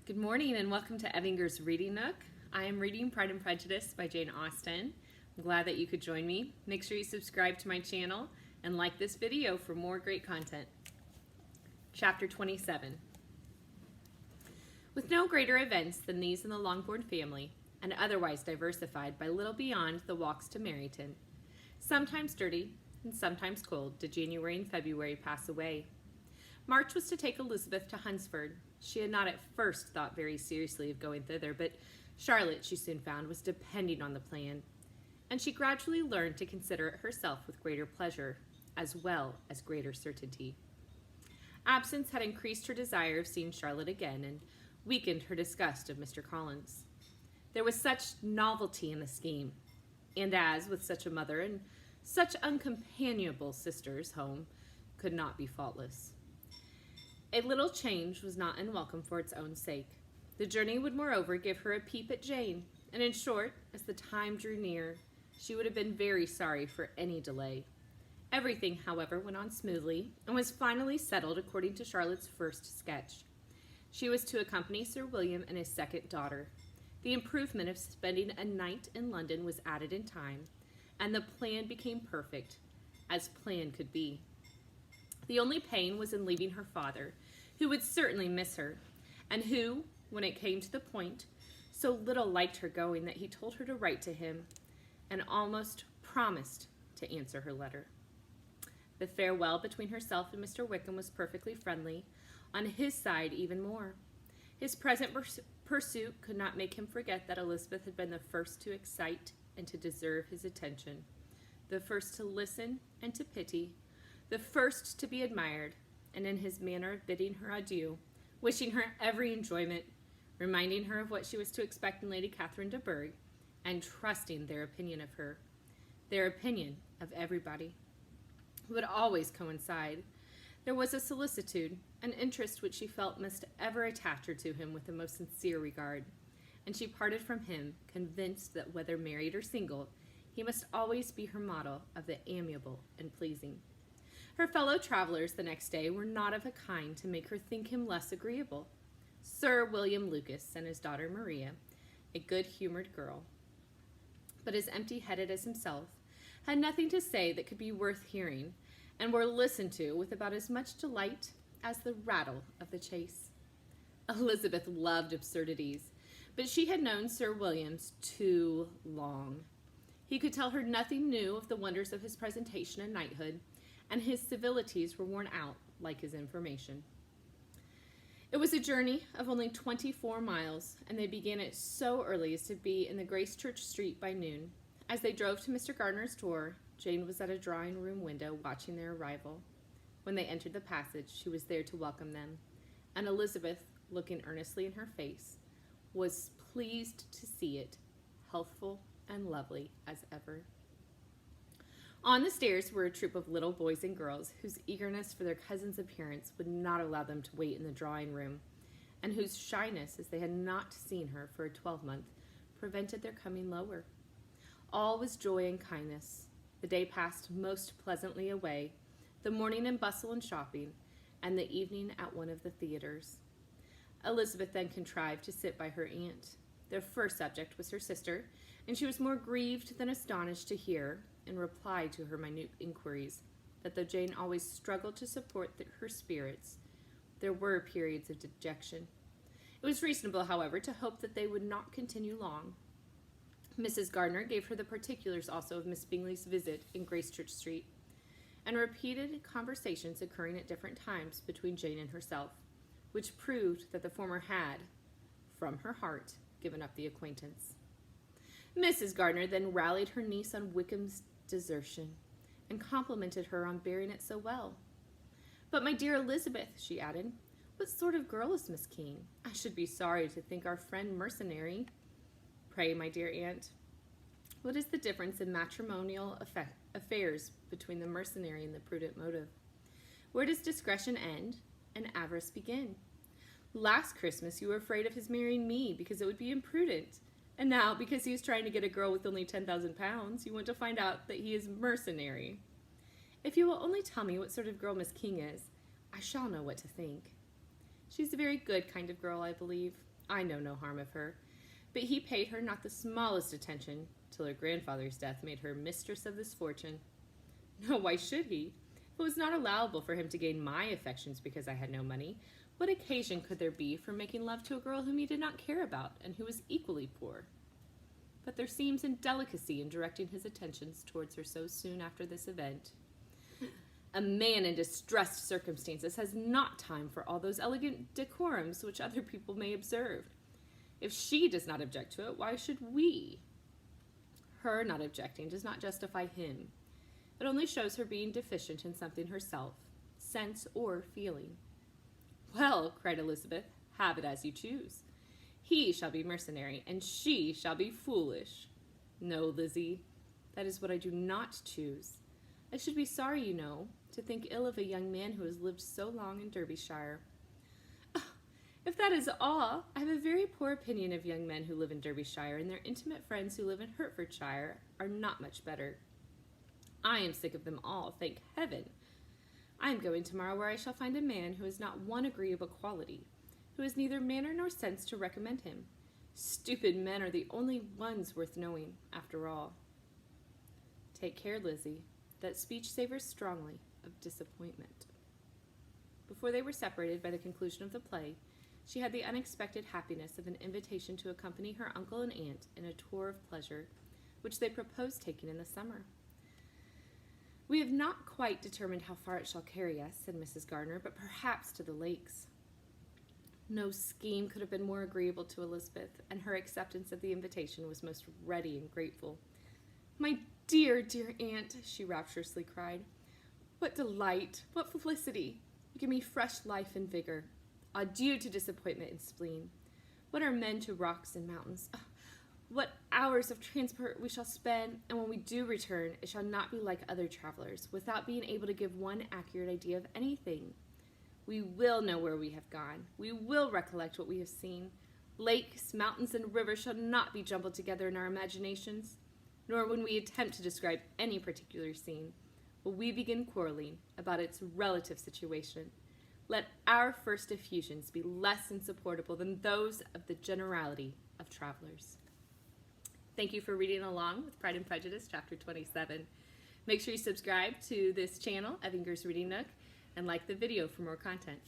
Good morning and welcome to Evinger's Reading Nook. I am reading Pride and Prejudice by Jane Austen. I'm glad that you could join me. Make sure you subscribe to my channel and like this video for more great content. Chapter 27. With no greater events than these in the Longbourn family, and otherwise diversified by little beyond the walks to Meryton, sometimes dirty and sometimes cold, did January and February pass away. March was to take Elizabeth to Hunsford. She had not at first thought very seriously of going thither, but Charlotte, she soon found, was depending on the plan, and she gradually learned to consider it herself with greater pleasure, as well as greater certainty. Absence had increased her desire of seeing Charlotte again, and weakened her disgust of Mr. Collins. There was such novelty in the scheme, and as, with such a mother and such uncompanionable sisters, home could not be faultless. A little change was not unwelcome for its own sake. The journey would moreover give her a peep at Jane, and in short, as the time drew near, she would have been very sorry for any delay. Everything, however, went on smoothly, and was finally settled according to Charlotte's first sketch. She was to accompany Sir William and his second daughter. The improvement of spending a night in London was added in time, and the plan became perfect, as plan could be. The only pain was in leaving her father, who would certainly miss her, and who, when it came to the point, so little liked her going that he told her to write to him, and almost promised to answer her letter. The farewell between herself and Mr. Wickham was perfectly friendly, on his side even more. His present pursuit could not make him forget that Elizabeth had been the first to excite and to deserve his attention, the first to listen and to pity, the first to be admired, and in his manner of bidding her adieu, wishing her every enjoyment, reminding her of what she was to expect in Lady Catherine de Bourgh, and trusting their opinion of her, their opinion of everybody, would always coincide. There was a solicitude, an interest which she felt must ever attach her to him with the most sincere regard, and she parted from him, convinced that whether married or single, he must always be her model of the amiable and pleasing. Her fellow travelers the next day were not of a kind to make her think him less agreeable. Sir William Lucas and his daughter Maria, a good-humored girl, but as empty-headed as himself, had nothing to say that could be worth hearing, and were listened to with about as much delight as the rattle of the chase. Elizabeth loved absurdities, but she had known Sir William's too long. He could tell her nothing new of the wonders of his presentation and knighthood, and his civilities were worn out like his information. It was a journey of only 24 miles, and they began it so early as to be in the Gracechurch Street by noon. As they drove to Mr. Gardner's door, Jane was at a drawing-room window watching their arrival. When they entered the passage, she was there to welcome them, and Elizabeth, looking earnestly in her face, was pleased to see it, healthful and lovely as ever. On the stairs were a troop of little boys and girls whose eagerness for their cousin's appearance would not allow them to wait in the drawing-room, and whose shyness, as they had not seen her for a 12-month, prevented their coming lower. All was joy and kindness. The day passed most pleasantly away, the morning in bustle and shopping, and the evening at one of the theaters. Elizabeth then contrived to sit by her aunt. Their first subject was her sister, and she was more grieved than astonished to hear, in reply to her minute inquiries, that though Jane always struggled to support her spirits, there were periods of dejection. It was reasonable, however, to hope that they would not continue long. Mrs. Gardner gave her the particulars also of Miss Bingley's visit in Gracechurch Street, and repeated conversations occurring at different times between Jane and herself, which proved that the former had, from her heart, given up the acquaintance. Mrs. Gardner then rallied her niece on Wickham's desertion, and complimented her on bearing it so well. "But, my dear Elizabeth," she added, "what sort of girl is Miss King? I should be sorry to think our friend mercenary." "Pray, my dear aunt, what is the difference in matrimonial affairs between the mercenary and the prudent motive? Where does discretion end and avarice begin? Last Christmas you were afraid of his marrying me because it would be imprudent, and now, because he is trying to get a girl with only 10,000 pounds, you want to find out that he is mercenary. If you will only tell me what sort of girl Miss King is, I shall know what to think. She's a very good kind of girl, I believe. I know no harm of her, but he paid her not the smallest attention till her grandfather's death made her mistress of this fortune. No, why should he? If it was not allowable for him to gain my affections because I had no money, what occasion could there be for making love to a girl whom he did not care about and who was equally poor? But there seems indelicacy in directing his attentions towards her so soon after this event. A man in distressed circumstances has not time for all those elegant decorums which other people may observe. If she does not object to it, why should we? Her not objecting does not justify him. It only shows her being deficient in something herself, sense or feeling. Well, cried Elizabeth, have it as you choose. He shall be mercenary, and she shall be foolish. No, Lizzie, that is what I do not choose. I should be sorry, you know, to think ill of a young man who has lived so long in Derbyshire. Oh, if that is all, I have a very poor opinion of young men who live in Derbyshire, and their intimate friends who live in Hertfordshire are not much better. I am sick of them all, thank heaven. I am going tomorrow where I shall find a man who has not one agreeable quality, who has neither manner nor sense to recommend him. Stupid men are the only ones worth knowing, after all. Take care, Lizzie. That speech savors strongly of disappointment. Before they were separated by the conclusion of the play, she had the unexpected happiness of an invitation to accompany her uncle and aunt in a tour of pleasure, which they proposed taking in the summer. We have not quite determined how far it shall carry us, said Mrs. Gardiner, but perhaps to the lakes. No scheme could have been more agreeable to Elizabeth, and her acceptance of the invitation was most ready and grateful. My dear, dear aunt, she rapturously cried, what delight, what felicity! You give me fresh life and vigor. Adieu to disappointment and spleen. What are men to rocks and mountains? Oh, what hours of transport we shall spend, and when we do return, it shall not be like other travelers, without being able to give one accurate idea of anything. We will know where we have gone. We will recollect what we have seen. Lakes, mountains, and rivers shall not be jumbled together in our imaginations, nor when we attempt to describe any particular scene will we begin quarreling about its relative situation. Let our first effusions be less insupportable than those of the generality of travelers. Thank you for reading along with Pride and Prejudice, Chapter 27. Make sure you subscribe to this channel, Evinger's Reading Nook, and like the video for more content.